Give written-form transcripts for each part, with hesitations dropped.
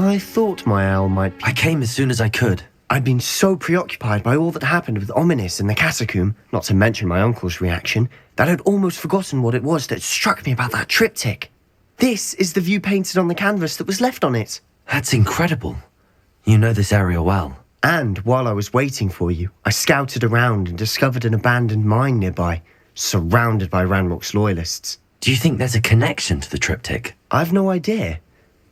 I thought my owl might be... I came as soon as I could. I'd been so preoccupied by all that happened with Ominis and the catacomb, not to mention my uncle's reaction, that I'd almost forgotten what it was that struck me about that triptych. This is the view painted on the canvas that was left on it. That's incredible. You know this area well. And while I was waiting for you, I scouted around and discovered an abandoned mine nearby, surrounded by Ranrock's loyalists. Do you think there's a connection to the triptych? I've no idea,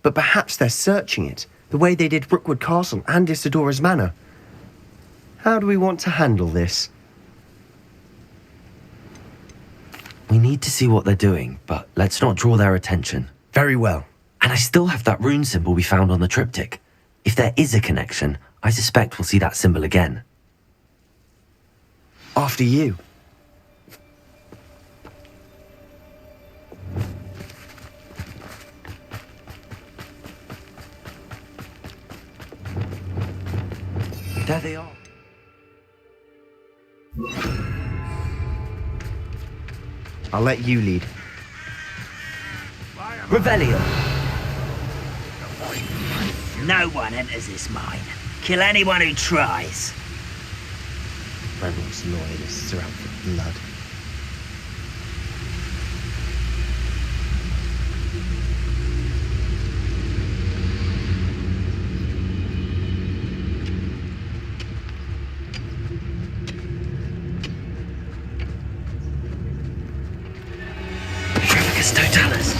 but perhaps they're searching it, the way they did Brookwood Castle and Isidora's Manor. How do we want to handle this? We need to see what they're doing, but let's not draw their attention. Very well. And I still have that rune symbol we found on the triptych. If there is a connection, I suspect we'll see that symbol again. After you. There they are. I'll let you lead. Revelio! No one enters this mine. Kill anyone who tries. Ranrock's loyalists are out for blood. Totalis!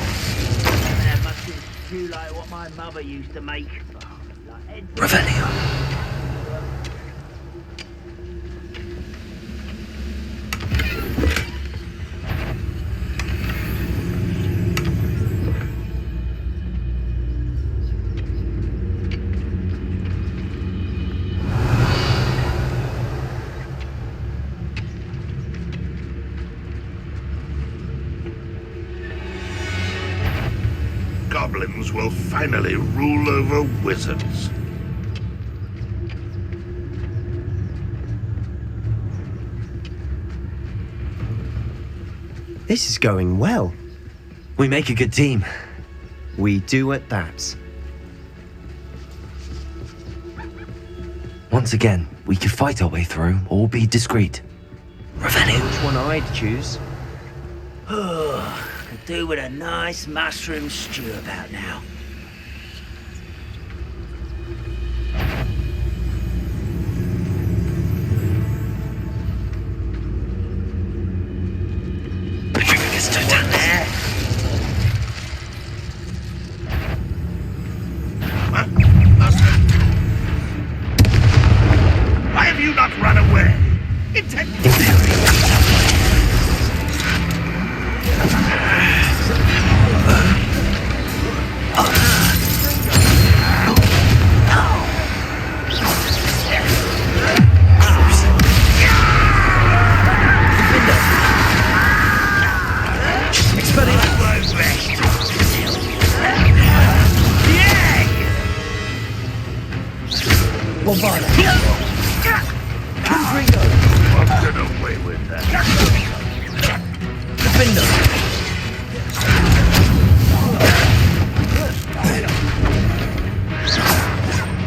That must be too like what my mother used to make. Revelio! Goblins will finally rule over wizards. This is going well. We make a good team. We do at that. Once again, we could fight our way through, or be discreet. Revelio! Which one I'd choose? Could do with a nice mushroom stew about now. Why have you not run away? Get away with that.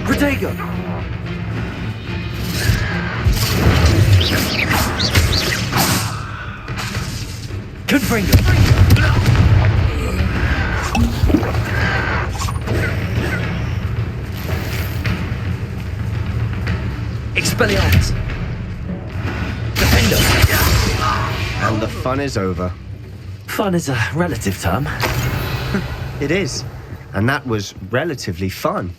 Protego! Confringo! Expelliarmus! Defender! And the fun is over. Fun is a relative term. It is. And that was relatively fun.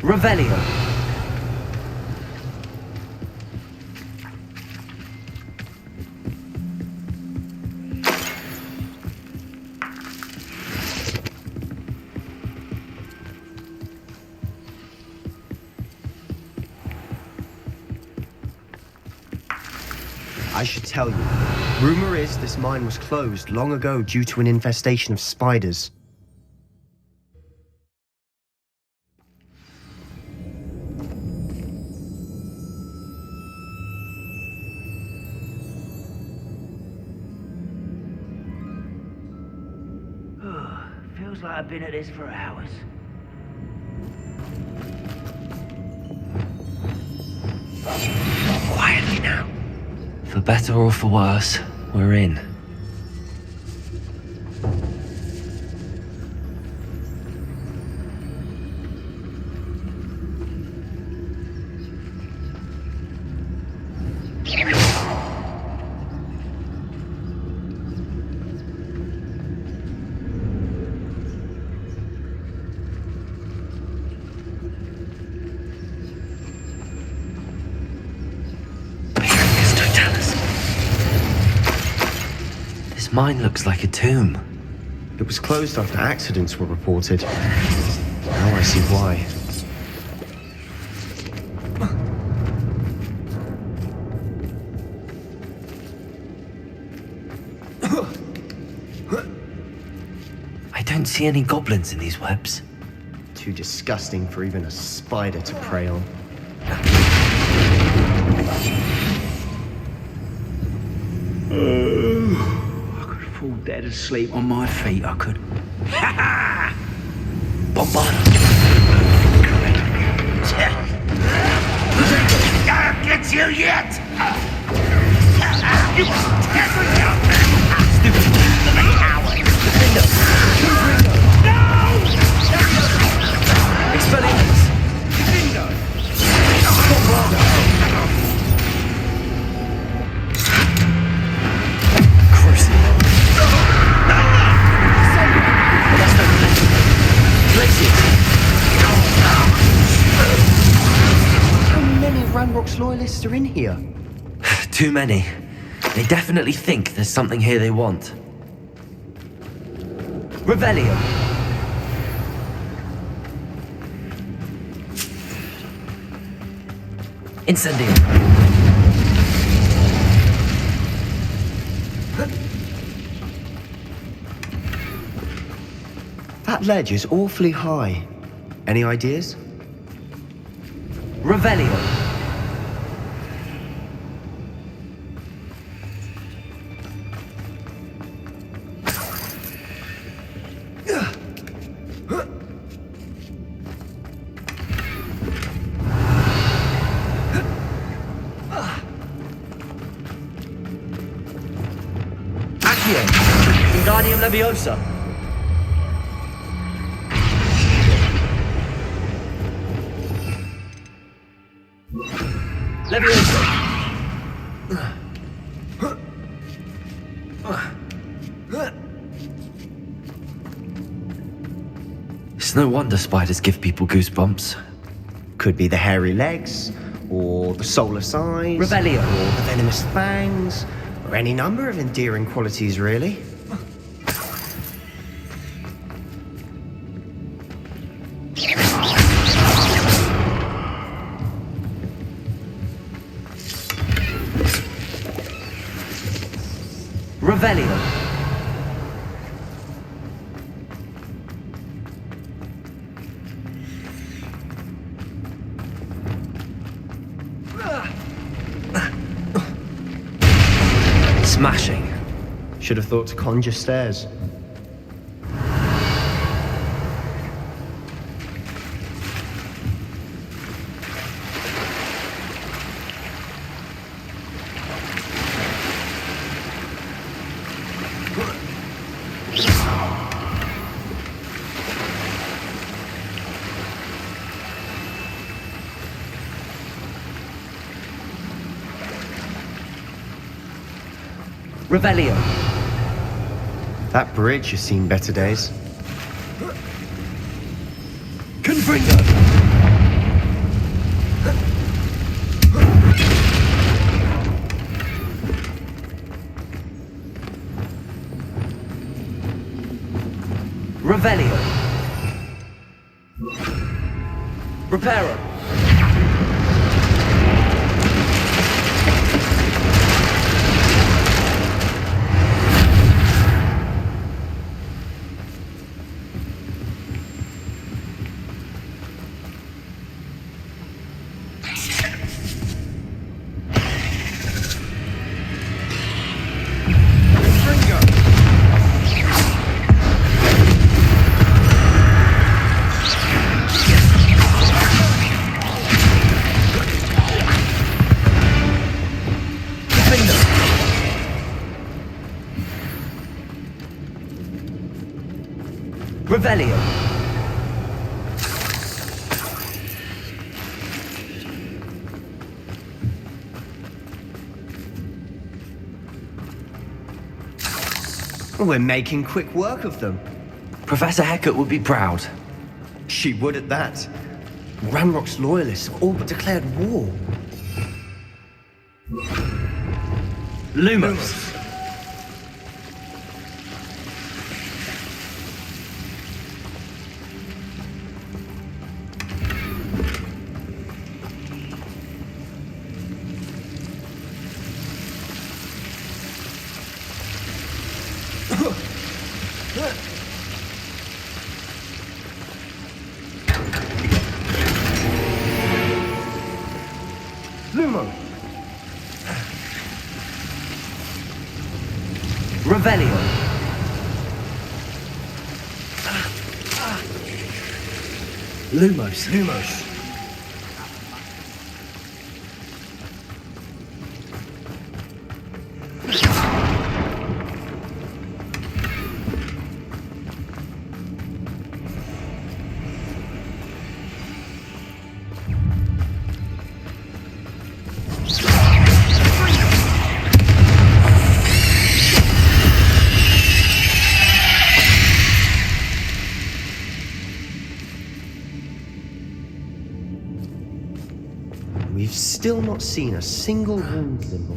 Revelio! I should tell you. Rumor is this mine was closed long ago due to an infestation of spiders. Feels like I've been at this for hours. Quietly now. For better or for worse, we're in. Mine looks like a tomb. It was closed after accidents were reported. Now I see why. I don't see any goblins in these webs. Too disgusting for even a spider to prey on. Fall dead asleep on my feet, I could. Ha ha! Bombard! I'll get you yet! You Ranrock's loyalists are in here. Too many. They definitely think there's something here they want. Revelio! Incendio! That ledge is awfully high. Any ideas? Revelio! Wingardium Leviosa. Leviosa. It's no wonder spiders give people goosebumps. Could be the hairy legs, or the solar size, Revelio. or the venomous fangs, or any number of endearing qualities, really. Revelio. Smashing. Should have thought to conjure stairs. Revelio. That bridge has seen better days. Confringo. Revelio. Reparo. Revelio. We're making quick work of them. Professor Hecat would be proud. She would at that. Ranrock's loyalists all but declared war. Lumos. Lumo! Revelio. Lumos. We've still not seen a single rune symbol.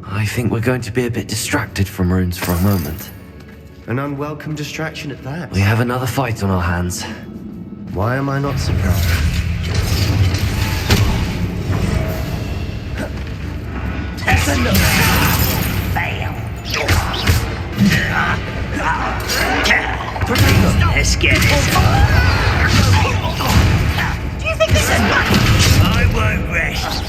I think we're going to be a bit distracted from runes for a moment. An unwelcome distraction at that. We have another fight on our hands. Why am I not surprised? Let's get it. Do you think this is I won't rest.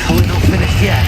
We're not finished yet.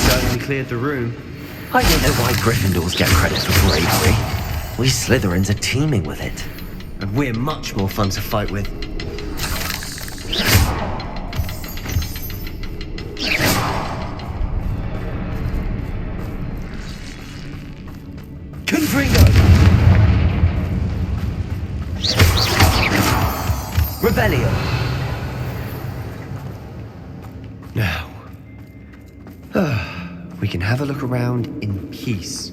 Certainly cleared the room. I don't know why Gryffindors get credit for bravery. We Slytherins are teeming with it. And we're much more fun to fight with. Confringo! Revelio! Now, we can have a look around in peace.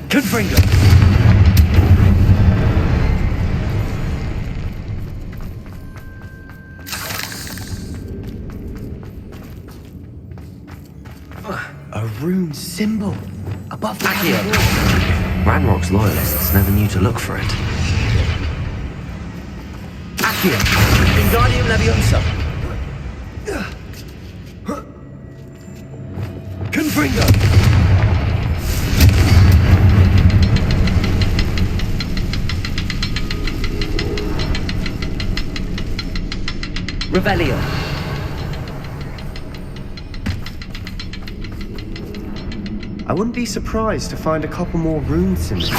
Confringo! A rune symbol above the Accio! Ranrock's loyalists never knew to look for it. Accio! Wingardium Leviosa! Confringo! Revelio! I wouldn't be surprised to find a couple more rune symbols.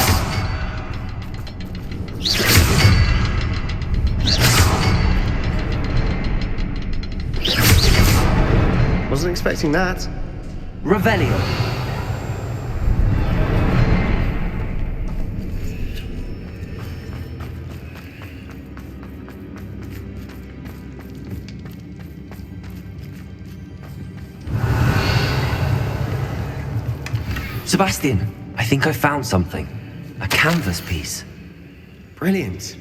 Wasn't expecting that. Revelio. Sebastian, I think I found something. A canvas piece. Brilliant.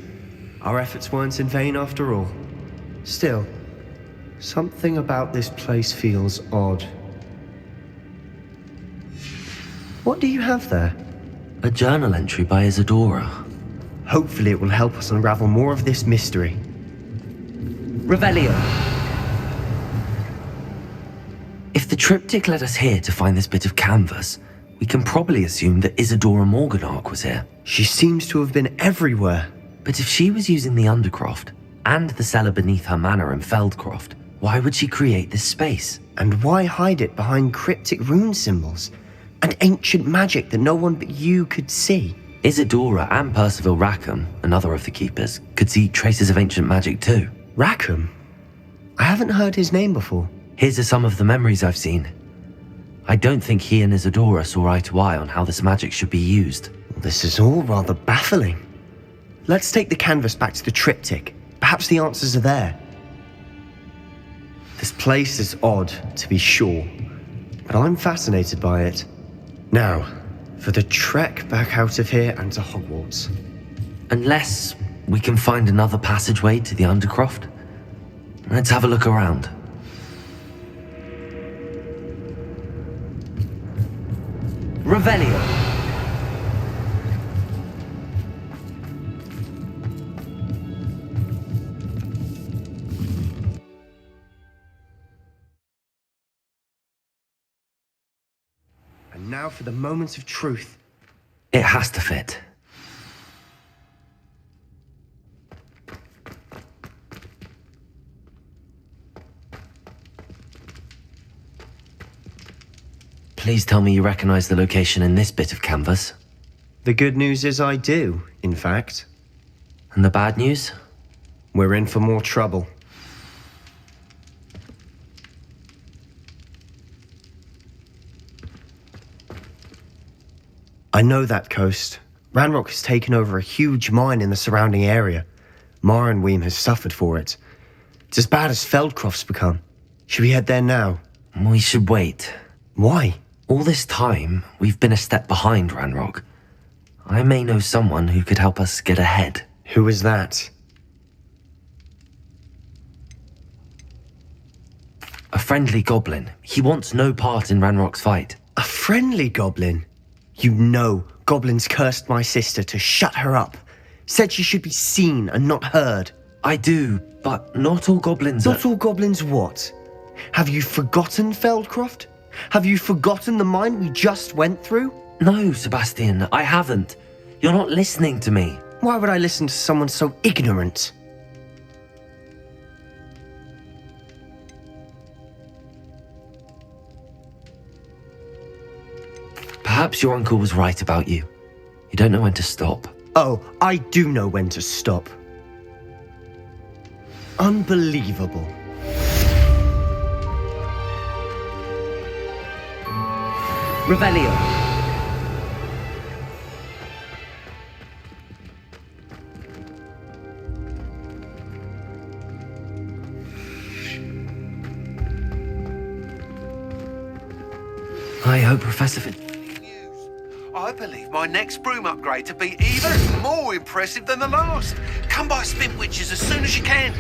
Our efforts weren't in vain after all. Still, something about this place feels odd. What do you have there? A journal entry by Isadora. Hopefully it will help us unravel more of this mystery. Revelio. If the triptych led us here to find this bit of canvas, we can probably assume that Isadora Morganach was here. She seems to have been everywhere. But if she was using the Undercroft and the cellar beneath her manor in Feldcroft, why would she create this space? And why hide it behind cryptic rune symbols and ancient magic that no one but you could see? Isadora and Percival Rackham, another of the keepers, could see traces of ancient magic too. Rackham? I haven't heard his name before. His are some of the memories I've seen. I don't think he and Isadora saw eye to eye on how this magic should be used. This is all rather baffling. Let's take the canvas back to the triptych. Perhaps the answers are there. This place is odd, to be sure, but I'm fascinated by it. Now, for the trek back out of here and to Hogwarts. Unless we can find another passageway to the Undercroft. Let's have a look around. Revelio. And now for the moment of truth. It has to fit. Please tell me you recognize the location in this bit of canvas. The good news is I do, in fact. And the bad news? We're in for more trouble. I know that coast. Ranrock has taken over a huge mine in the surrounding area. Mornweem has suffered for it. It's as bad as Feldcroft's become. Should we head there now? We should wait. Why? All this time, we've been a step behind Ranrock. I may know someone who could help us get ahead. Who is that? A friendly goblin. He wants no part in Ranrock's fight. A friendly goblin? You know, goblins cursed my sister to shut her up. Said she should be seen and not heard. I do, but not all goblins Not all goblins what? Have you forgotten Feldcroft? Have you forgotten the mine we just went through? No, Sebastian, I haven't. You're not listening to me. Why would I listen to someone so ignorant? Perhaps your uncle was right about you. You don't know when to stop. Oh, I do know when to stop. Unbelievable. Revelio. I hope Professor I believe my next broom upgrade to be even more impressive than the last. Come by Spin Witches as soon as you can.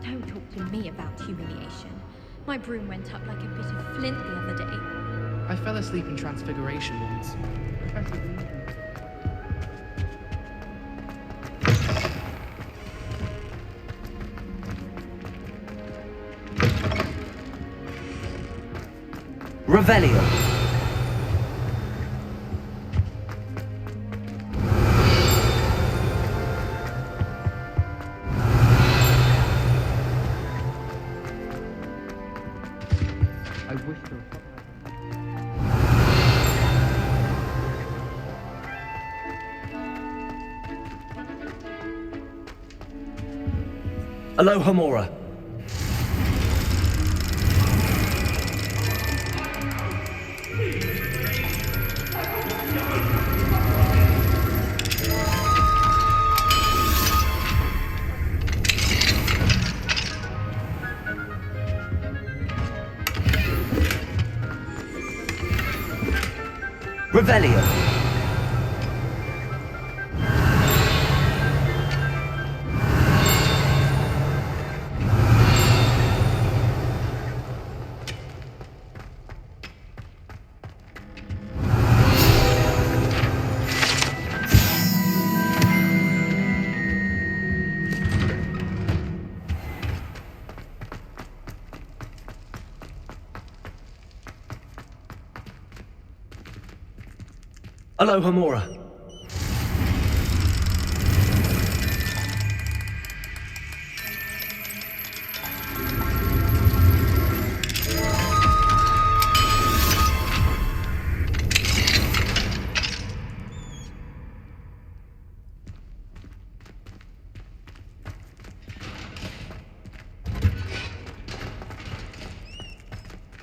Don't talk to me about humiliation. My broom went up like a bit of flint the other day. I fell asleep in Transfiguration once. Revelio. I wish there was something Aloha Mora. Revelio. Aloha Mora.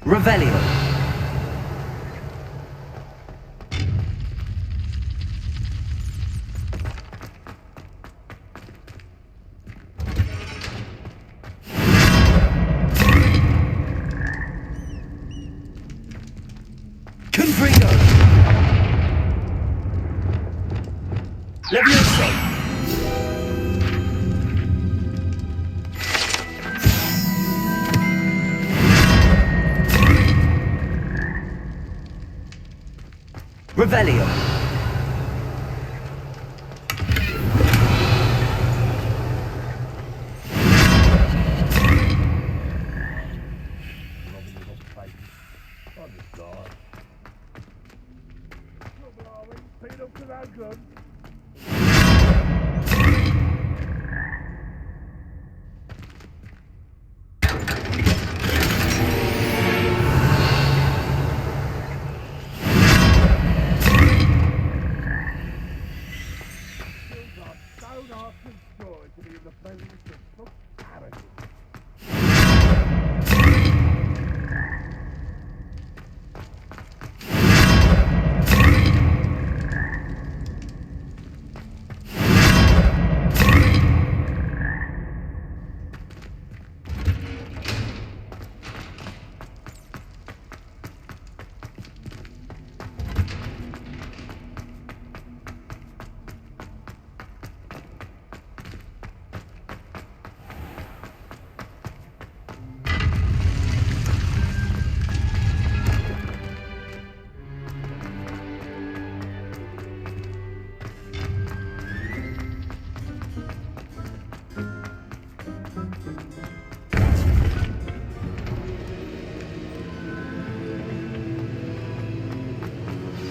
Revelio. Confringo. Levioso. Revelio.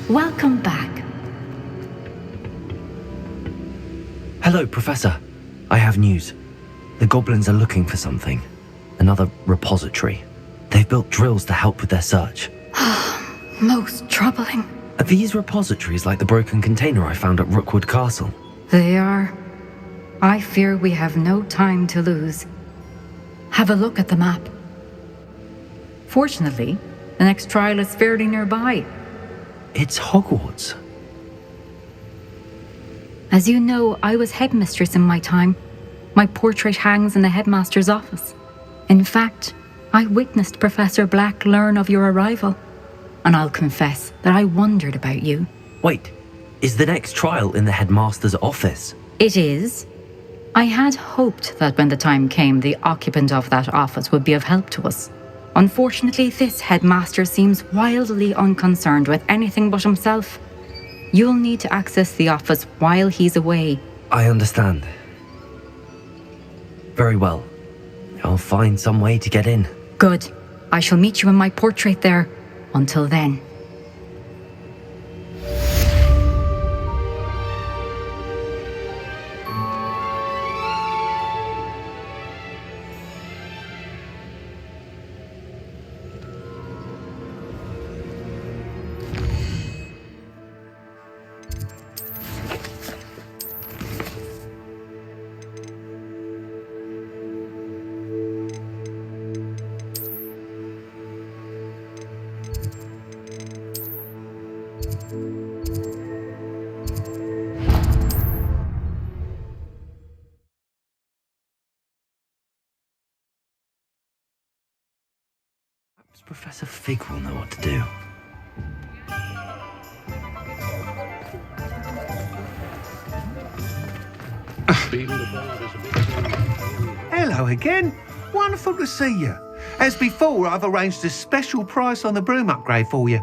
Welcome back. Hello, Professor. I have news. The goblins are looking for something. Another repository. They've built drills to help with their search. Most troubling. Are these repositories like the broken container I found at Rookwood Castle? They are. I fear we have no time to lose. Have a look at the map. Fortunately, the next trial is fairly nearby. It's Hogwarts. As you know, I was headmistress in my time. My portrait hangs in the headmaster's office. In fact, I witnessed Professor Black learn of your arrival. And I'll confess that I wondered about you. Wait, is the next trial in the headmaster's office? It is. I had hoped that when the time came, the occupant of that office would be of help to us. Unfortunately, this headmaster seems wildly unconcerned with anything but himself. You'll need to access the office while he's away. I understand. Very well. I'll find some way to get in. Good. I shall meet you in my portrait there. Until then. Professor Fig will know what to do. Hello again. Wonderful to see you. As before, I've arranged a special price on the broom upgrade for you.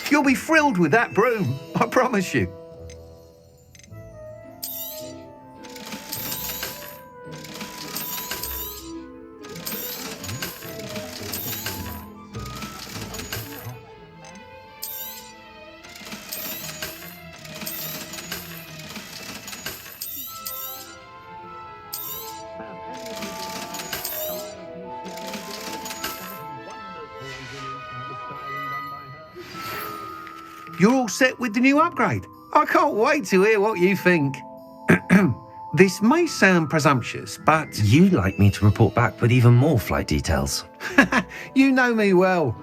You'll be thrilled with that broom, I promise you. You're all set with the new upgrade. I can't wait to hear what you think. This may sound presumptuous, but... You'd like me to report back with even more flight details. You know me well.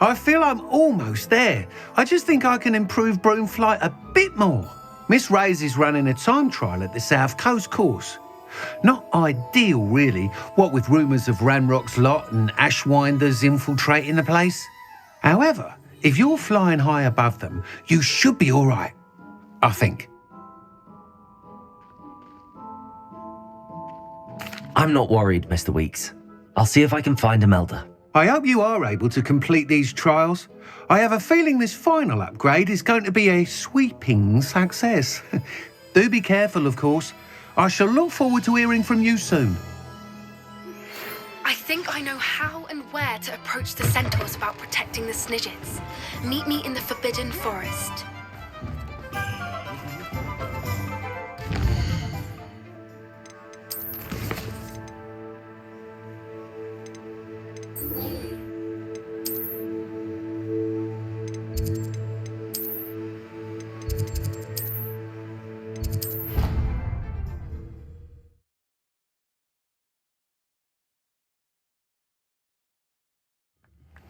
I feel I'm almost there. I just think I can improve broom flight a bit more. Miss Ray's is running a time trial at the South Coast course. Not ideal, really, what with rumours of Ranrock's lot and Ashwinders infiltrating the place. However, if you're flying high above them, you should be all right, I think. I'm not worried, Mr. Weeks. I'll see if I can find Imelda. I hope you are able to complete these trials. I have a feeling this final upgrade is going to be a sweeping success. Do be careful, of course. I shall look forward to hearing from you soon. I think I know how and where to approach the centaurs about protecting the Snidgets. Meet me in the Forbidden Forest.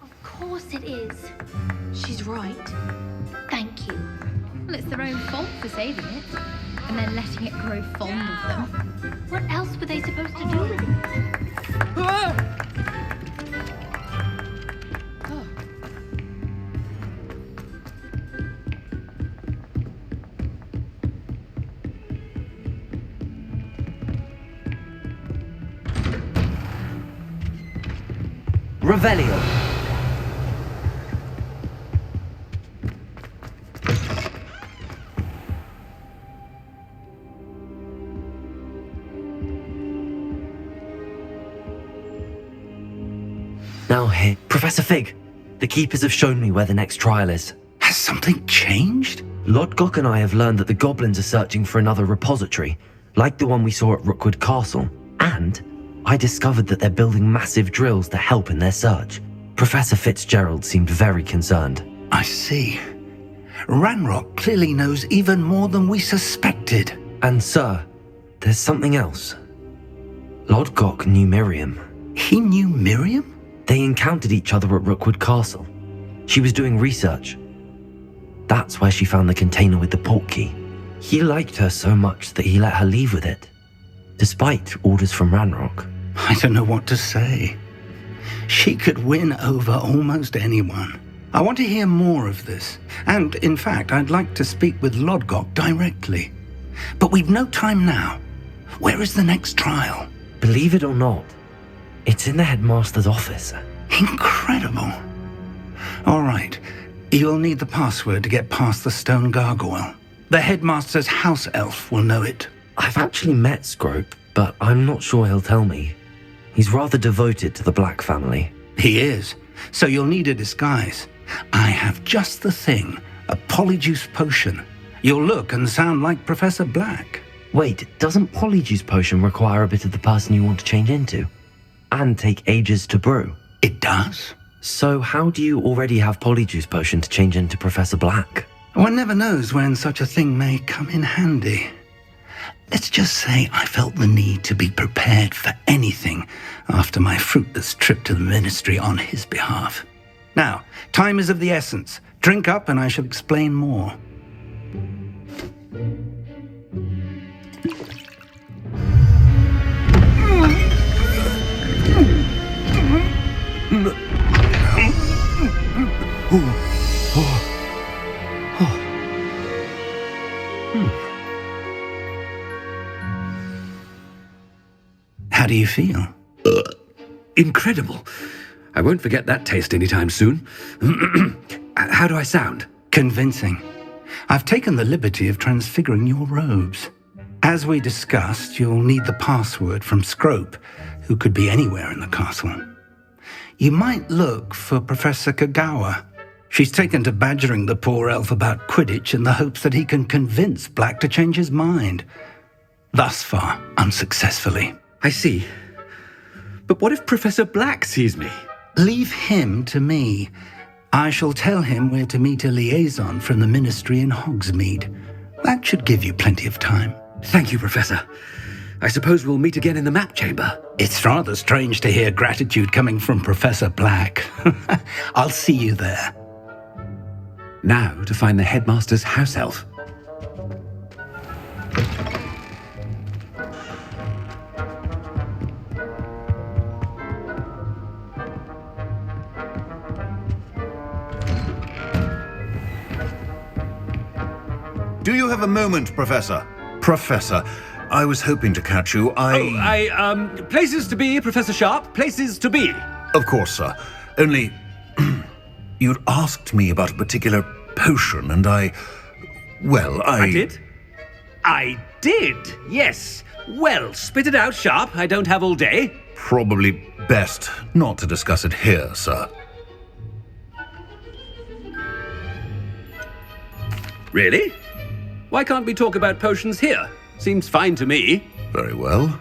Of course it is. She's right. Thank you. Well, it's their own fault for saving it, and then letting it grow fond of them. What else were they supposed to do with it? Oh. Revelio. Now, hey, Professor Fig, the Keepers have shown me where the next trial is. Has something changed? Lodgok and I have learned that the goblins are searching for another repository, like the one we saw at Rookwood Castle, and I discovered that they're building massive drills to help in their search. Professor Fitzgerald seemed very concerned. I see. Ranrock clearly knows even more than we suspected. And sir, there's something else. Lodgok knew Miriam. He knew Miriam? They encountered each other at Rookwood Castle. She was doing research. That's where she found the container with the portkey. He liked her so much that he let her leave with it, despite orders from Ranrock. I don't know what to say. She could win over almost anyone. I want to hear more of this. And, in fact, I'd like to speak with Lodgok directly. But we've no time now. Where is the next trial? Believe it or not, it's in the headmaster's office. Incredible. All right. You'll need the password to get past the stone gargoyle. The headmaster's house elf will know it. I've actually met Scrope, but I'm not sure he'll tell me. He's rather devoted to the Black family. He is. So you'll need a disguise. I have just the thing. A polyjuice potion. You'll look and sound like Professor Black. Wait, doesn't Polyjuice Potion require a bit of the person you want to change into? And take ages to brew? It does. So how do you already have Polyjuice Potion to change into Professor Black? One never knows when such a thing may come in handy. Let's just say I felt the need to be prepared for anything after my fruitless trip to the ministry on his behalf. Now, time is of the essence. Drink up and I shall explain more. How do you feel? Incredible. I won't forget that taste anytime soon. How do I sound? Convincing. I've taken the liberty of transfiguring your robes. As we discussed, you'll need the password from Scrope, who could be anywhere in the castle. You might look for Professor Kagawa. She's taken to badgering the poor elf about Quidditch in the hopes that he can convince Black to change his mind. Thus far, unsuccessfully. I see. But what if Professor Black sees me? Leave him to me. I shall tell him where to meet a liaison from the ministry in Hogsmeade. That should give you plenty of time. Thank you, Professor. I suppose we'll meet again in the map chamber. It's rather strange to hear gratitude coming from Professor Black. I'll see you there. Now to find the headmaster's house elf. Do you have a moment, Professor? Professor, I was hoping to catch you. Places to be, Professor Sharp. Places to be. Of course, sir. Only, you'd asked me about a particular potion, and I did? I did, yes. Well, spit it out, Sharp. I don't have all day. Probably best not to discuss it here, sir. Really? Why can't we talk about potions here? Seems fine to me. Very well.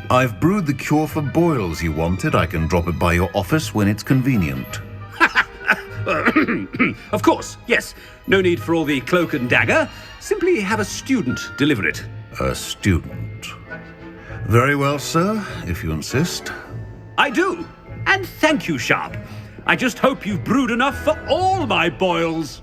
I've brewed the cure for boils you wanted. I can drop it by your office when it's convenient. Of course, yes. No need for all the cloak and dagger. Simply have a student deliver it. A student. Very well, sir, if you insist. I do. And thank you, Sharp. I just hope you've brewed enough for all my boils.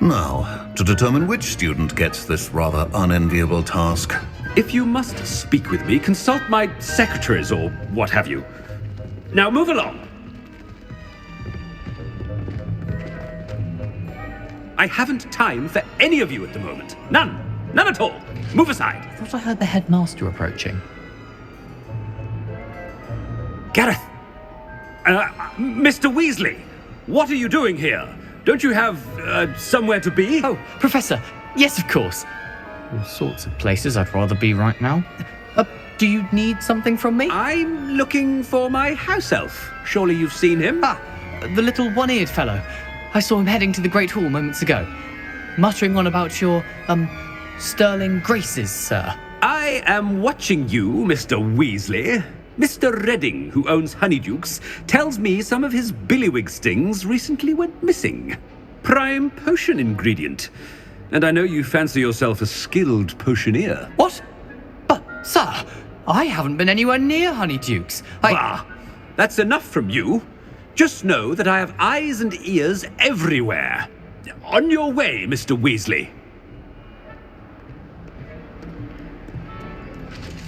Now, to determine which student gets this rather unenviable task. If you must speak with me, consult my secretaries or what have you. Now move along. I haven't time for any of you at the moment. None. None at all. Move aside. I thought I heard the headmaster approaching. Gareth. Mr. Weasley, what are you doing here? Don't you have somewhere to be? Oh, Professor. Yes, of course. All sorts of places I'd rather be right now. Do you need something from me? I'm looking for my house elf. Surely you've seen him? Ah, the little one-eared fellow. I saw him heading to the Great Hall moments ago, muttering on about your, sterling graces, sir. I am watching you, Mr. Weasley. Mr. Redding, who owns Honeydukes, tells me some of his billywig stings recently went missing. Prime potion ingredient. And I know you fancy yourself a skilled potioneer. What? But, sir, I haven't been anywhere near Honeydukes. Bah! That's enough from you. Just know that I have eyes and ears everywhere. On your way, Mr. Weasley.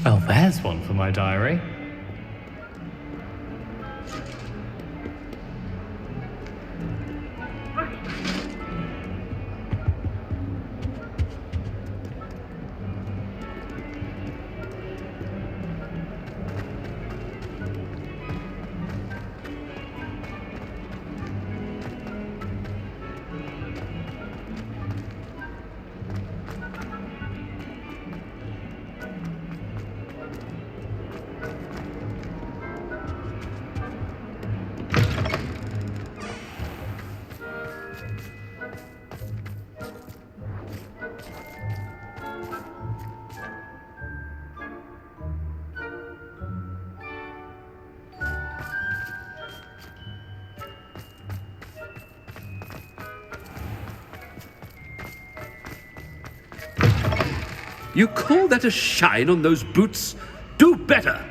Well, there's one for my diary. You call that a shine on those boots? Do better!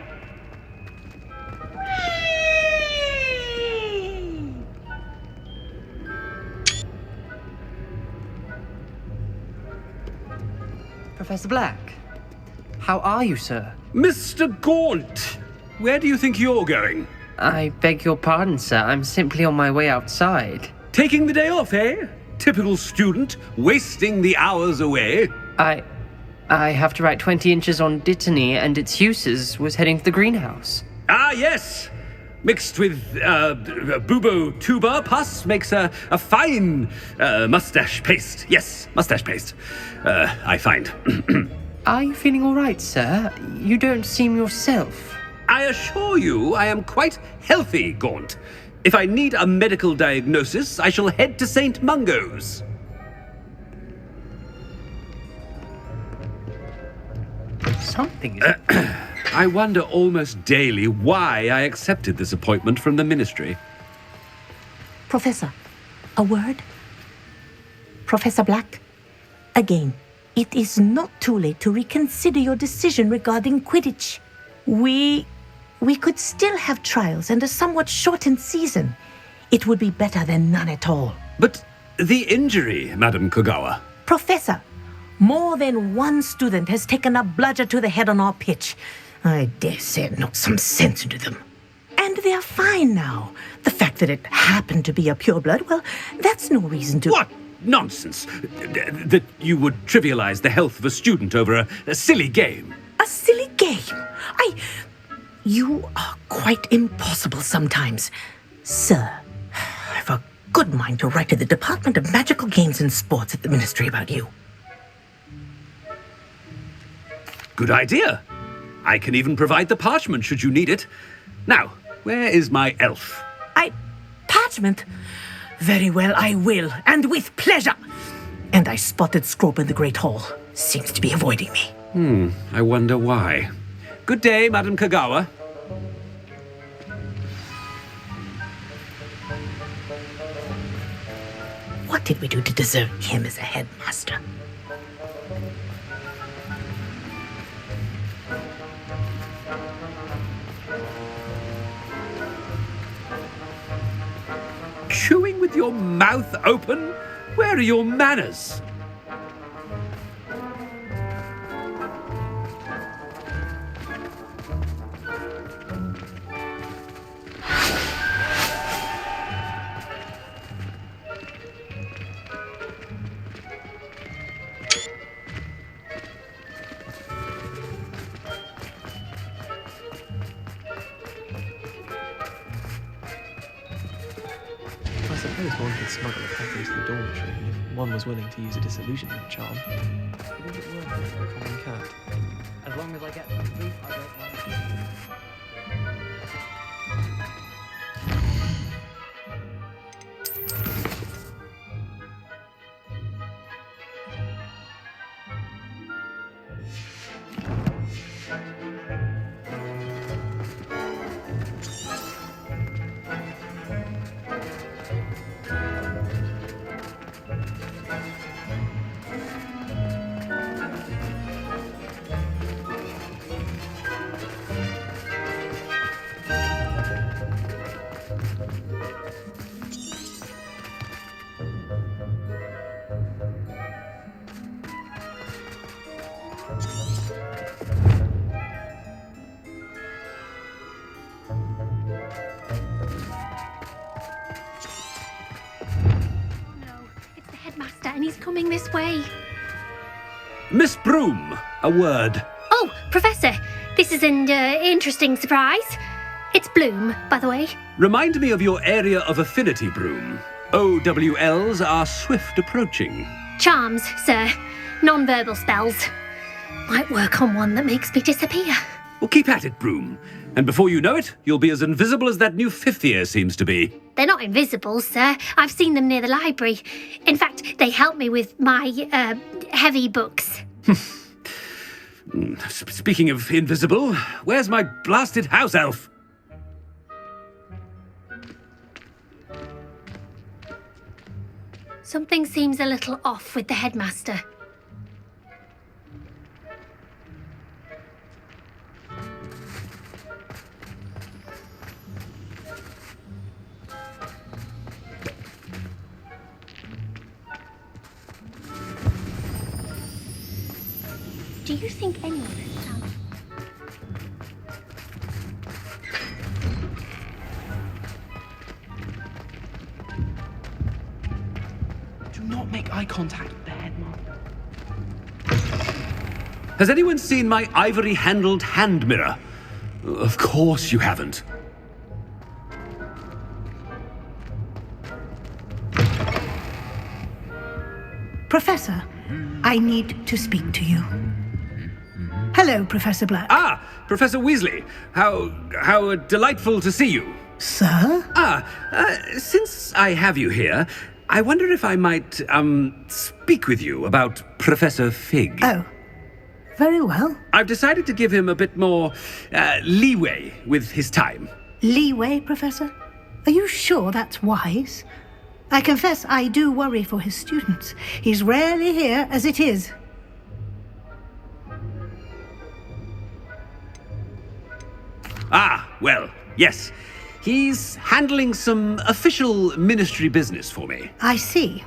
Professor Black, how are you, sir? Mr. Gaunt! Where do you think you're going? I beg your pardon, sir. I'm simply on my way outside. Taking the day off, eh? Typical student, wasting the hours away. I have to write 20 inches on Dittany and its uses. Was heading to the greenhouse. Ah, yes! Mixed with bubo tuber pus makes a fine mustache paste. Yes, mustache paste. I find. Are you feeling all right, sir? You don't seem yourself. I assure you I am quite healthy, Gaunt. If I need a medical diagnosis, I shall head to St. Mungo's. Something is... I wonder almost daily why I accepted this appointment from the Ministry. Professor, a word? Professor Black, again, it is not too late to reconsider your decision regarding Quidditch. We could still have trials and a somewhat shortened season. It would be better than none at all. But the injury, Madam Kogawa. Professor, more than one student has taken a bludger to the head on our pitch. I dare say it knocked some sense into them. And they're fine now. The fact that it happened to be a pureblood, well, that's no reason to... What nonsense! That you would trivialize the health of a student over a silly game. A silly game? You are quite impossible sometimes. Sir, I've a good mind to write to the Department of Magical Games and Sports at the Ministry about you. Good idea. I can even provide the parchment should you need it. Now, where is my elf? Parchment? Very well, I will, and with pleasure. And I spotted Scrope in the Great Hall. Seems to be avoiding me. I wonder why. Good day, Madam Kogawa. What did we do to deserve him as a headmaster? Chewing with your mouth open? Where are your manners? I suppose one could smuggle a pack into the dormitory if one was willing to use a disillusionment charm. Would it work for a common cat? As long as I get some sleep, I don't mind. And he's coming this way. Miss Broom, a word. Oh, Professor, this is an interesting surprise. It's Bloom, by the way. Remind me of your area of affinity, Broom. OWLs are swift approaching. Charms, sir. Non-verbal spells. Might work on one that makes me disappear. Well, keep at it, Broom. And before you know it, you'll be as invisible as that new fifth year seems to be. They're not invisible, sir. I've seen them near the library. In fact, they help me with my, heavy books. Speaking of invisible, where's my blasted house elf? Something seems a little off with the headmaster. Do you think anyone has found... Do not make eye contact with the headmaster. Has anyone seen my ivory-handled hand mirror? Of course you haven't. Professor, I need to speak to you. Hello, Professor Black. Ah, Professor Weasley. How delightful to see you. Sir? Since I have you here, I wonder if I might, speak with you about Professor Fig. Oh, very well. I've decided to give him a bit more, leeway with his time. Leeway, Professor? Are you sure that's wise? I confess I do worry for his students. He's rarely here as it is. Ah, well, yes. He's handling some official ministry business for me. I see.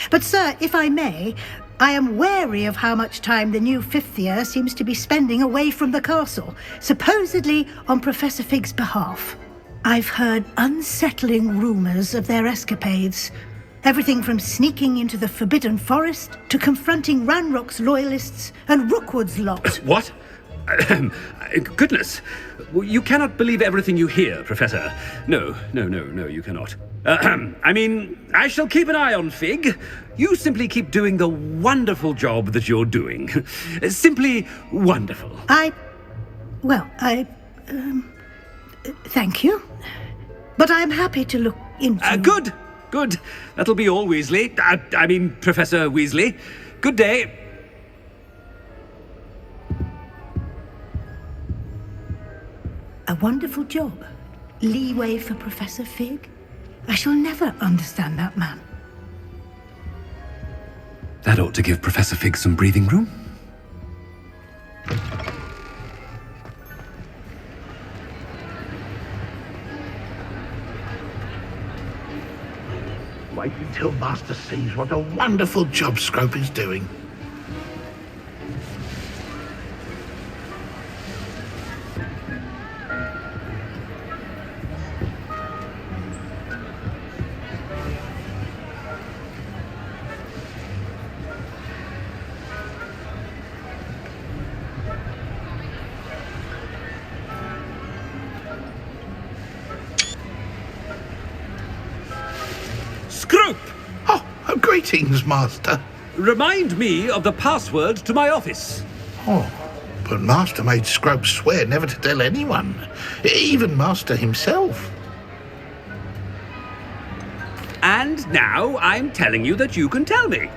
But, sir, if I may, I am wary of how much time the new fifth year seems to be spending away from the castle, supposedly on Professor Fig's behalf. I've heard unsettling rumors of their escapades. Everything from sneaking into the Forbidden Forest to confronting Ranrock's loyalists and Rookwood's lot. What? Goodness. You cannot believe everything you hear, Professor. No, you cannot. I mean, I shall keep an eye on Fig. You simply keep doing the wonderful job that you're doing. Simply wonderful. Thank you. But I'm happy to look into... Good. That'll be all, Weasley. I mean, Professor Weasley. Good day. A wonderful job. Leeway for Professor Fig. I shall never understand that man. That ought to give Professor Fig some breathing room. Wait until Master sees what a wonderful job Scrope is doing. Greetings, Master. Remind me of the password to my office. Oh, but Master made Scrope swear never to tell anyone, even Master himself. And now I'm telling you that you can tell me.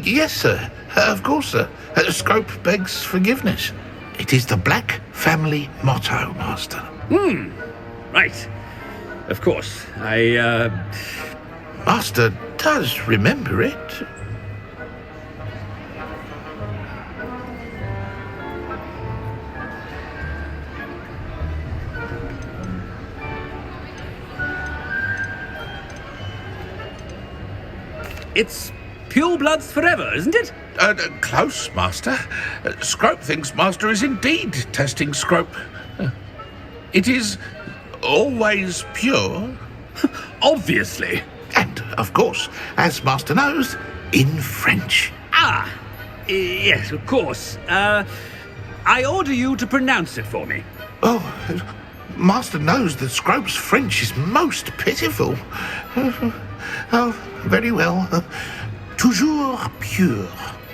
Yes, sir. Of course, sir. Scrope begs forgiveness. It is the Black family motto, Master. Right. Of course. Master does remember it. It's purebloods forever, isn't it? Close, Master. Scrope thinks Master is indeed testing Scrope. It is always pure. Obviously. And, of course, as Master knows, in French. Yes, of course. I order you to pronounce it for me. Oh, Master knows that Scrope's French is most pitiful. Oh, very well. Toujours pure.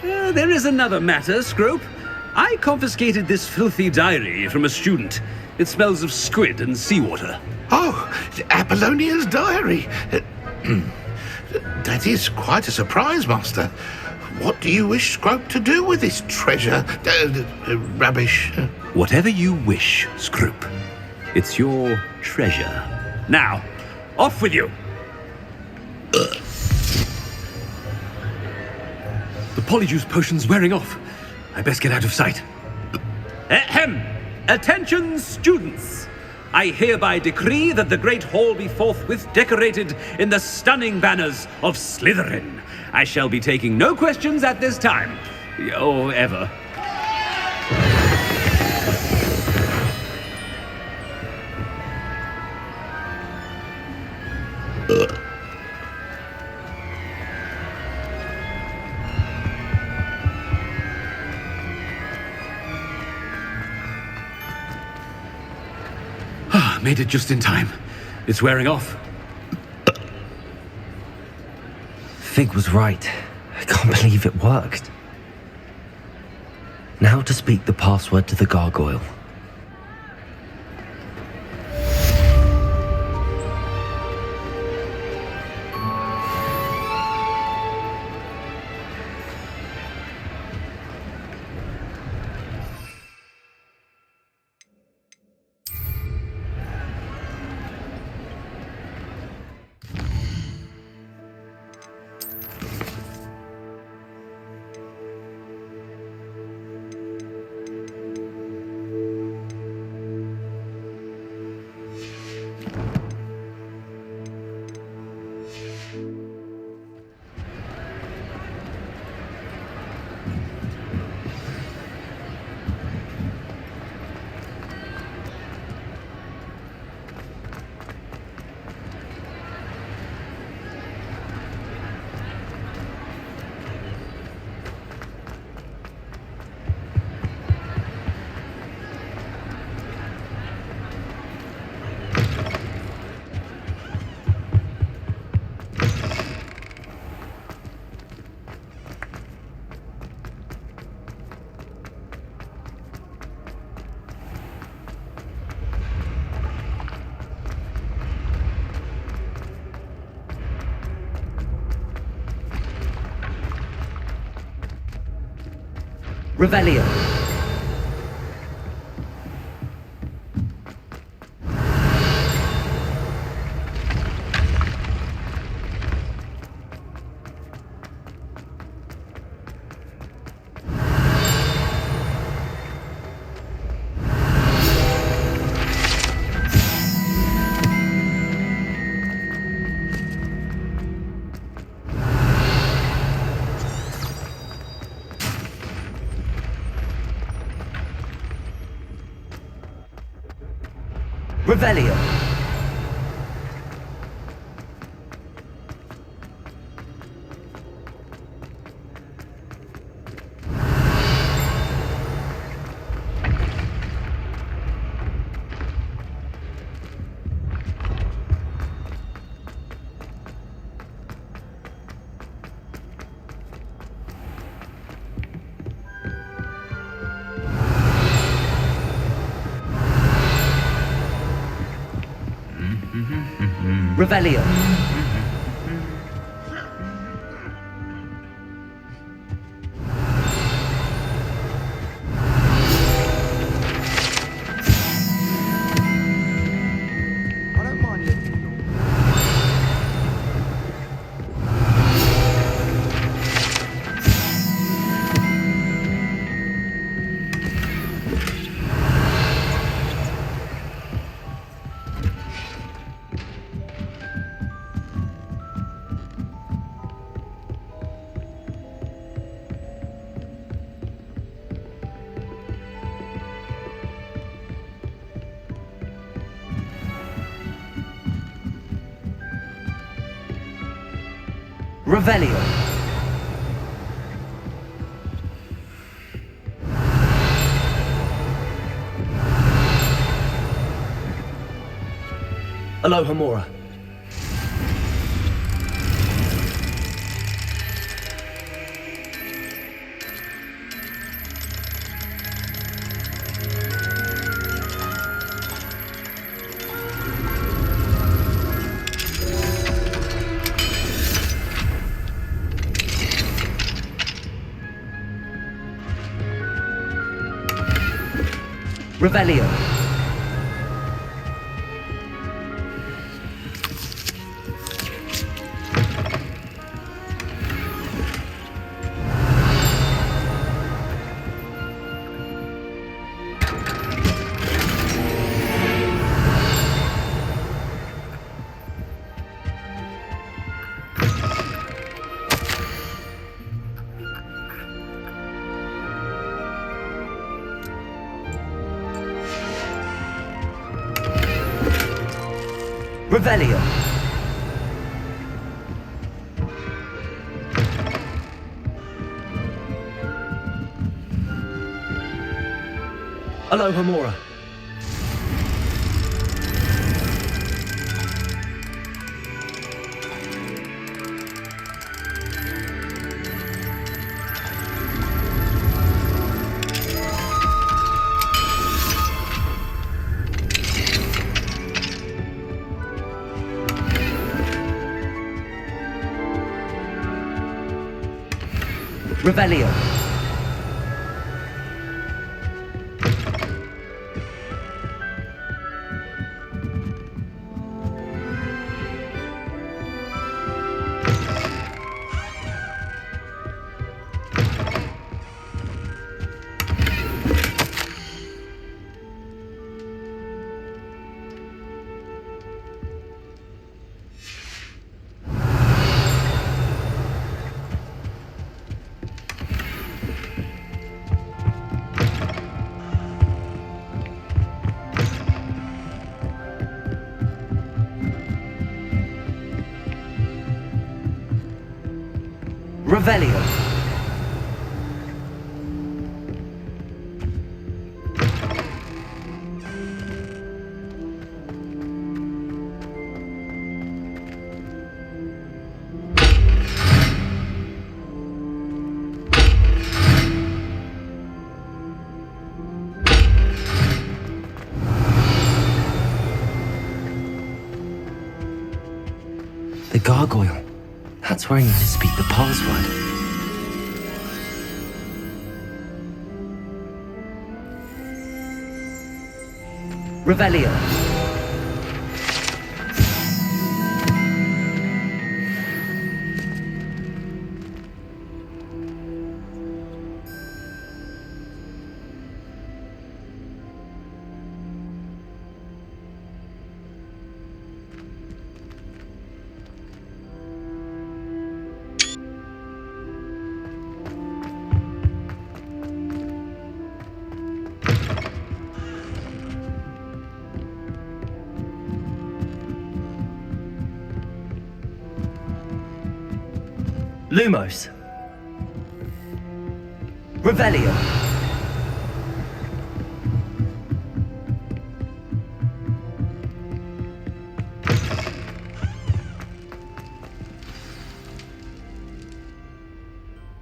There is another matter, Scrope. I confiscated this filthy diary from a student. It smells of squid and seawater. Oh, Apollonia's diary. That is quite a surprise, Master. What do you wish Scrope to do with this treasure? Rubbish. Whatever you wish, Scrope. It's your treasure. Now, off with you. The polyjuice potion's wearing off. I best get out of sight. Ahem! Attention, students! I hereby decree that the Great Hall be forthwith decorated in the stunning banners of Slytherin. I shall be taking no questions at this time. Or ever. Made it just in time. It's wearing off. Fig was right. I can't believe it worked. Now to speak the password to the gargoyle. Revelio. Revelio. Revelio. Revelio. Aloha Mora. Revelio. Revelio. Aloha Mora. Revelio. Revelio. The gargoyle. That's where I need to speak the password. Revelio. Lumos. Revelio.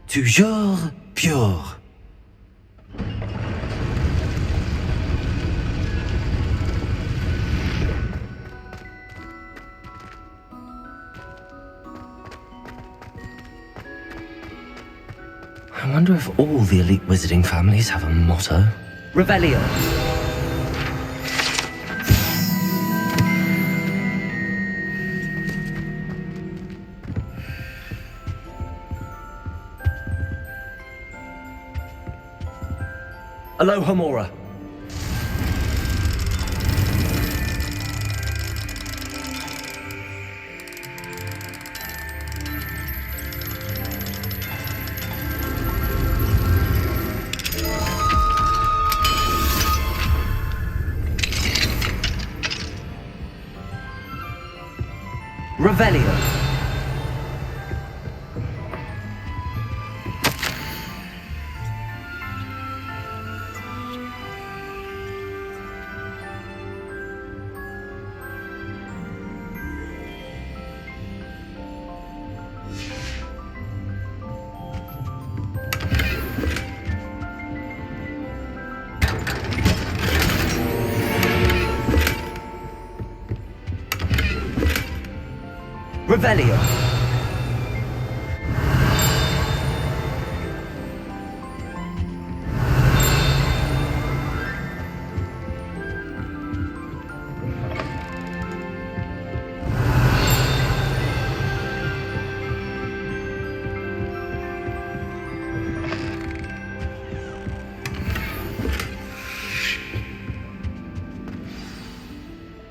Toujours pure. I wonder if all the elite wizarding families have a motto. Revelio. Aloha Mora. Revelio. Revelio.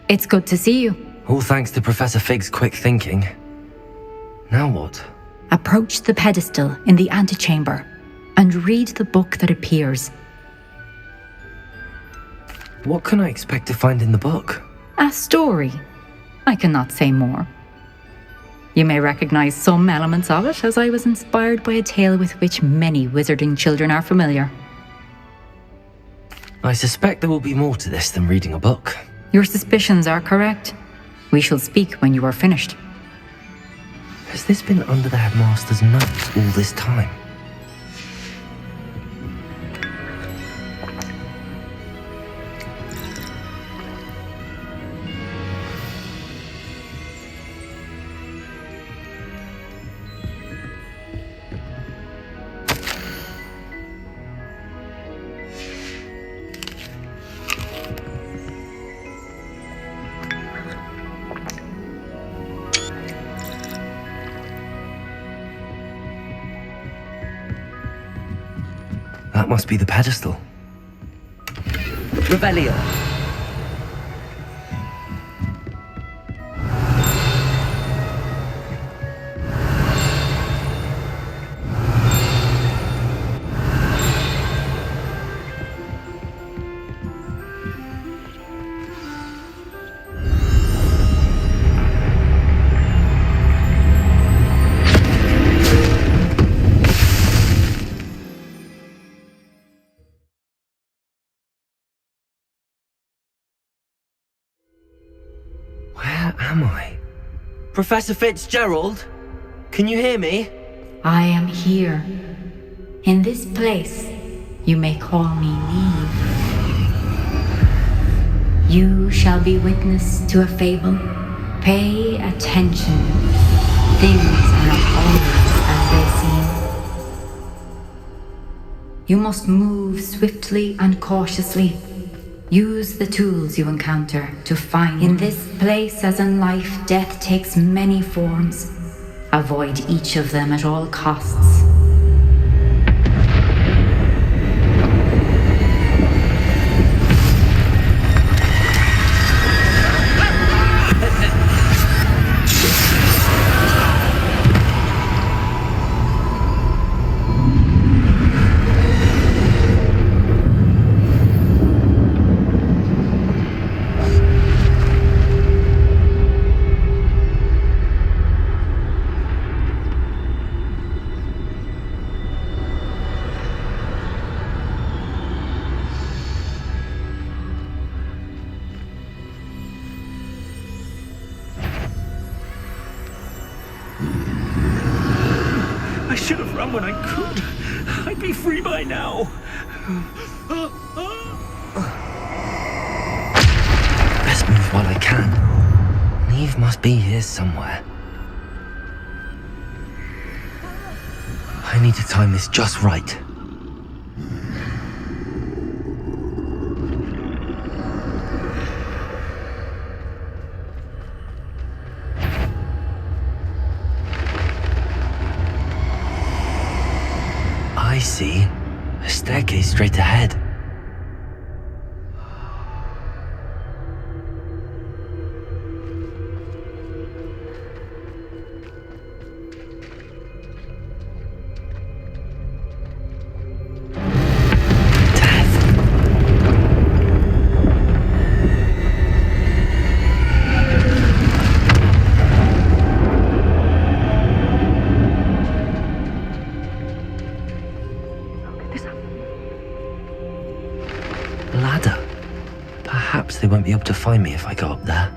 It's good to see you. All thanks to Professor Fig's quick thinking. Now what? Approach the pedestal in the antechamber and read the book that appears. What can I expect to find in the book? A story. I cannot say more. You may recognize some elements of it, as I was inspired by a tale with which many wizarding children are familiar. I suspect there will be more to this than reading a book. Your suspicions are correct. We shall speak when you are finished. Has this been under the headmaster's notes all this time? That must be the pedestal. Revelio. Where am I? Professor Fitzgerald? Can you hear me? I am here. In this place, you may call me Neve. You shall be witness to a fable. Pay attention. Things are not always as they seem. You must move swiftly and cautiously. Use the tools you encounter to find. In this place, as in life, death takes many forms. Avoid each of them at all costs. I should have run when I could. I'd be free by now. Best move while I can. Neve must be here somewhere. I need to time this just right. I see. A staircase straight ahead. Ladder. Perhaps they won't be able to find me if I go up there.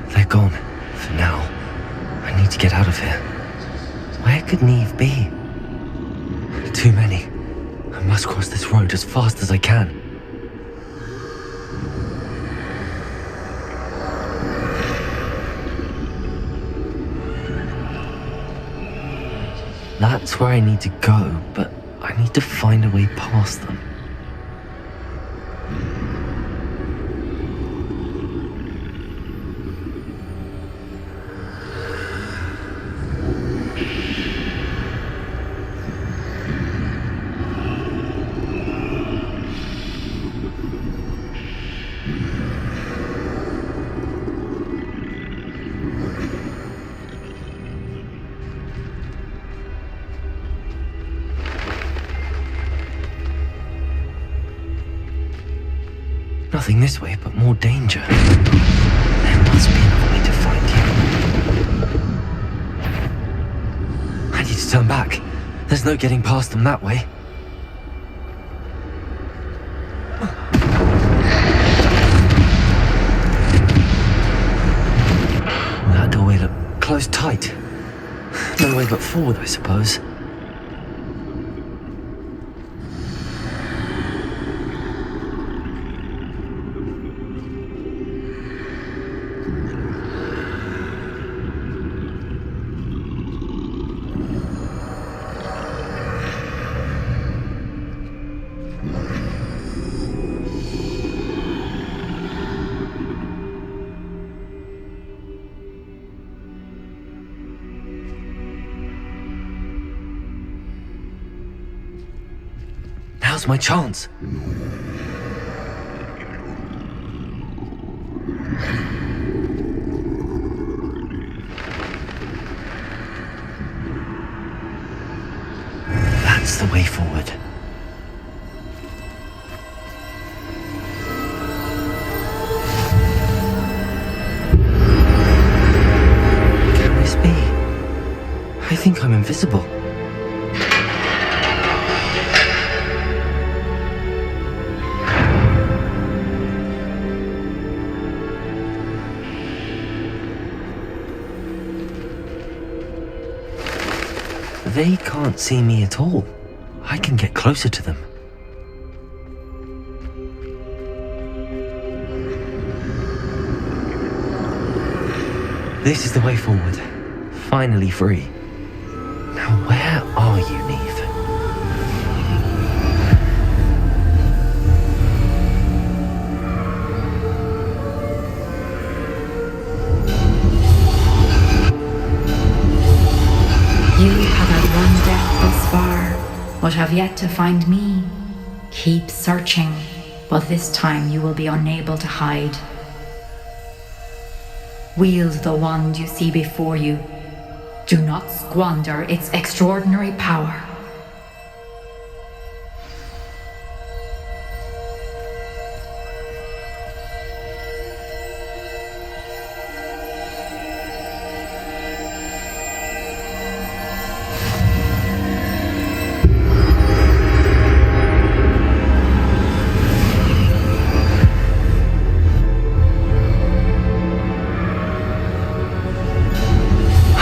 They're gone. For now. I need to get out of here. Where could Neve be? Too many. I must cross this road as fast as I can. That's where I need to go, but I need to find a way past them. Nothing this way, but more danger. There must be another way to find you. I need to turn back. There's no getting past them that way. That doorway looked closed tight. No way but forward, I suppose. Now's my chance. That's the way forward. Can this be? I think I'm invisible. They can't see me at all. I can get closer to them. This is the way forward. Finally free. Now where are you, Neve? You have had one death thus far, but have yet to find me. Keep searching, but this time you will be unable to hide. Wield the wand you see before you. Do not squander its extraordinary power.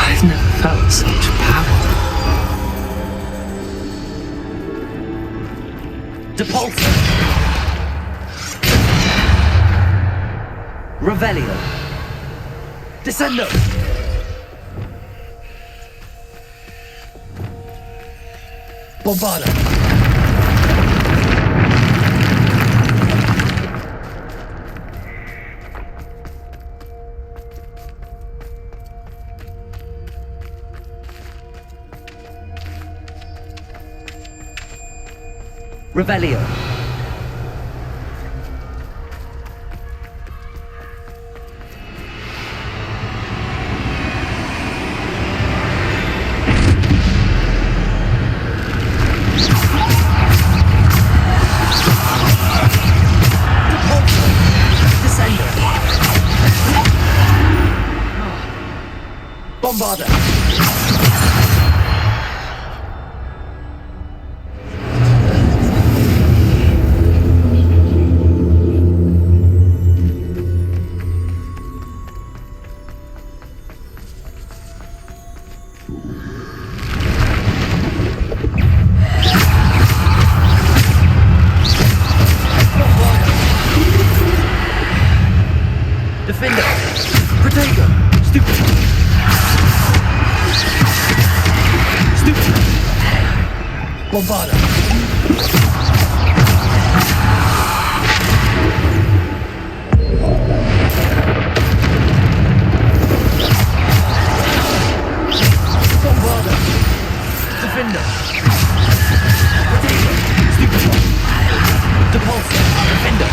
I've never felt such power. Depulso! Revelio! Descendo! Bombarda! Revelio. Bombarda. Defender! Protagonist! Stupid! Stupid! Bombarda! Bombarda! Defender! Protagonist! Stupid! Depulso! Defender!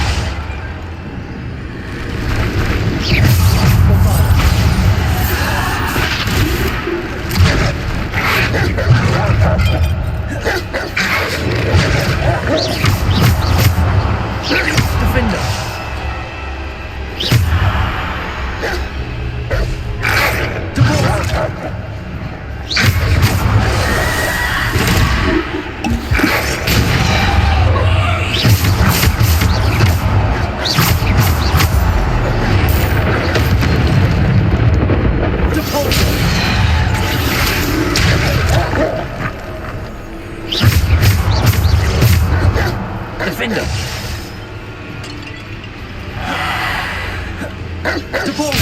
Depulso!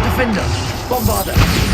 Defender! Bombarder!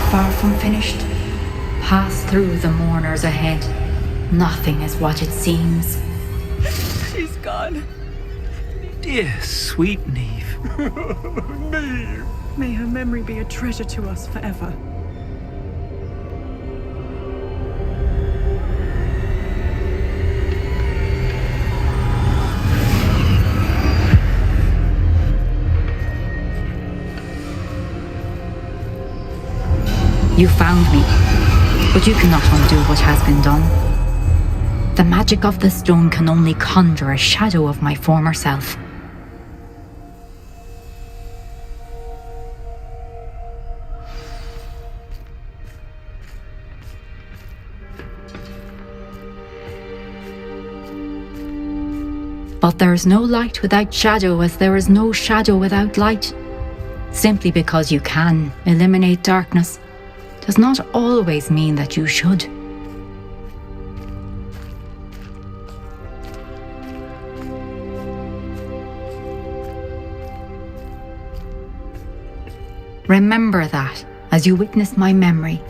far from finished. Pass through the mourners ahead. Nothing is what it seems. She's gone. Dear, sweet Neve. Neve. May her memory be a treasure to us forever. You found me, but you cannot undo what has been done. The magic of the stone can only conjure a shadow of my former self. But there is no light without shadow, as there is no shadow without light. Simply because you can eliminate darkness does not always mean that you should. Remember that as you witness my memory.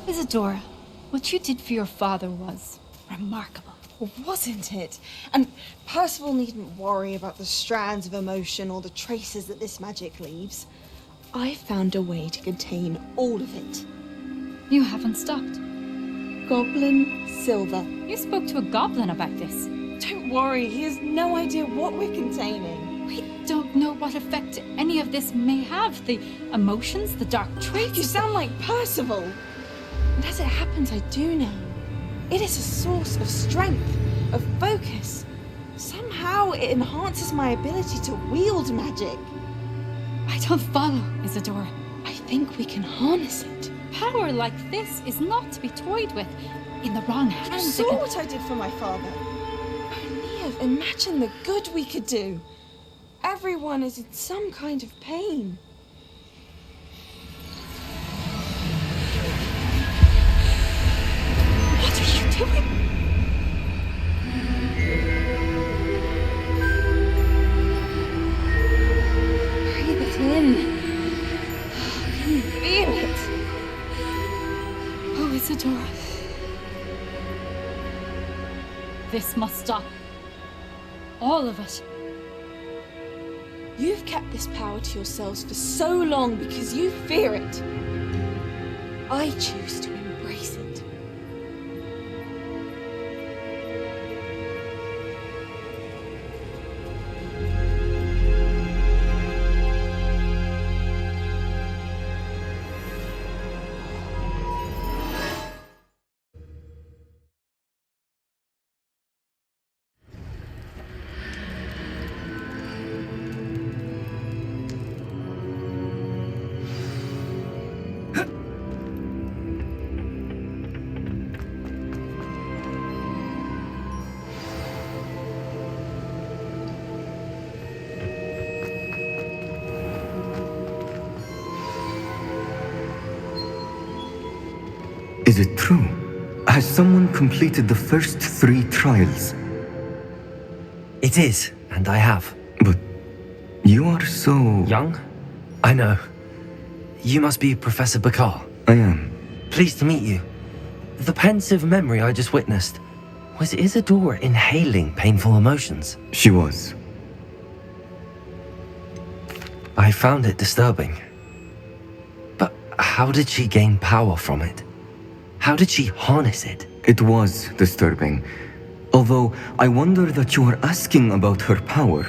Isadora, what you did for your father was remarkable. Wasn't it? And Percival needn't worry about the strands of emotion or the traces that this magic leaves. I found a way to contain all of it. You haven't stopped. Goblin Silver. You spoke to a goblin about this. Don't worry, he has no idea what we're containing. We don't know what effect any of this may have. The emotions, the dark traits. You sound like Percival. And as it happens, I do know. It is a source of strength, of focus. Somehow it enhances my ability to wield magic. I don't follow, Isadora. I think we can harness it. Power like this is not to be toyed with. In the wrong hands. You saw what I did for my father. Neve, imagine the good we could do. Everyone is in some kind of pain. What are you doing? Breathe it in. Can you feel it? Oh, Isadora. This must stop. All of it. You've kept this power to yourselves for so long because you fear it. I choose to embrace it. Is it true? Has someone completed the first 3 trials? It is, and I have. But you are so... young? I know. You must be Professor Bakar. I am. Pleased to meet you. The pensive memory I just witnessed, was Isadora inhaling painful emotions? She was. I found it disturbing. But how did she gain power from it? How did she harness it? It was disturbing. Although I wonder that you are asking about her power.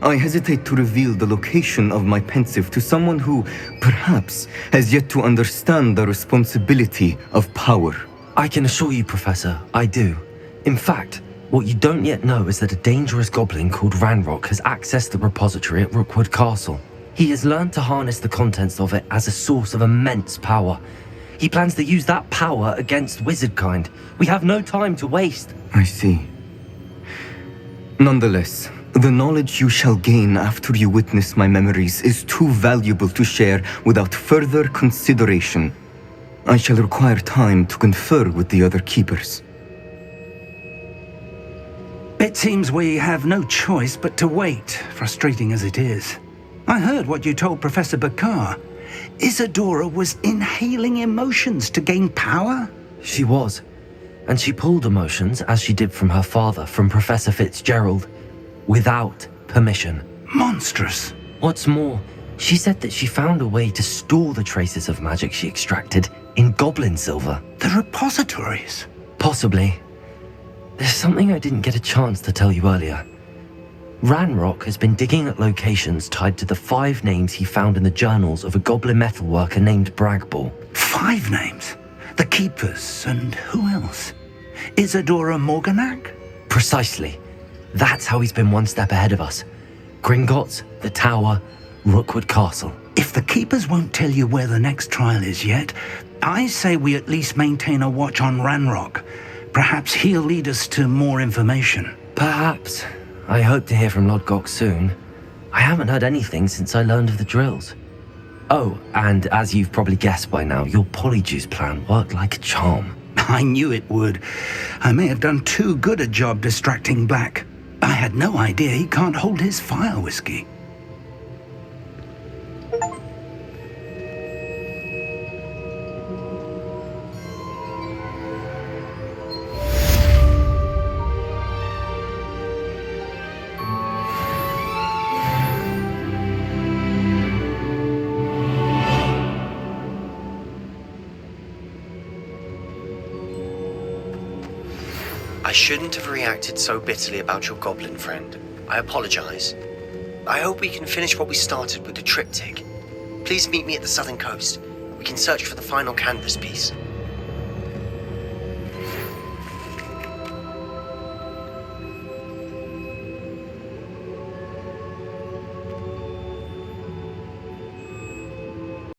I hesitate to reveal the location of my pensive to someone who, perhaps, has yet to understand the responsibility of power. I can assure you, Professor, I do. In fact, what you don't yet know is that a dangerous goblin called Ranrock has accessed the repository at Rookwood Castle. He has learned to harness the contents of it as a source of immense power. He plans to use that power against wizardkind. We have no time to waste. I see. Nonetheless, the knowledge you shall gain after you witness my memories is too valuable to share without further consideration. I shall require time to confer with the other keepers. It seems we have no choice but to wait, frustrating as it is. I heard what you told Professor Bakar. Isadora was inhaling emotions to gain power? She was. And she pulled emotions, as she did from her father, from Professor Fitzgerald, without permission. Monstrous. What's more, she said that she found a way to store the traces of magic she extracted in goblin silver. The repositories? Possibly. There's something I didn't get a chance to tell you earlier. Ranrock has been digging at locations tied to the 5 names he found in the journals of a goblin metalworker named Bragball. 5 names? The Keepers, and who else? Isadora Morganac? Precisely. That's how he's been one step ahead of us. Gringotts, the Tower, Rookwood Castle. If the Keepers won't tell you where the next trial is yet, I say we at least maintain a watch on Ranrock. Perhaps he'll lead us to more information. Perhaps. I hope to hear from Lodgok soon. I haven't heard anything since I learned of the drills. Oh, and as you've probably guessed by now, your polyjuice plan worked like a charm. I knew it would. I may have done too good a job distracting Black. I had no idea he can't hold his fire whiskey. I shouldn't have reacted so bitterly about your goblin friend. I apologize. I hope we can finish what we started with the triptych. Please meet me at the southern coast. We can search for the final canvas piece.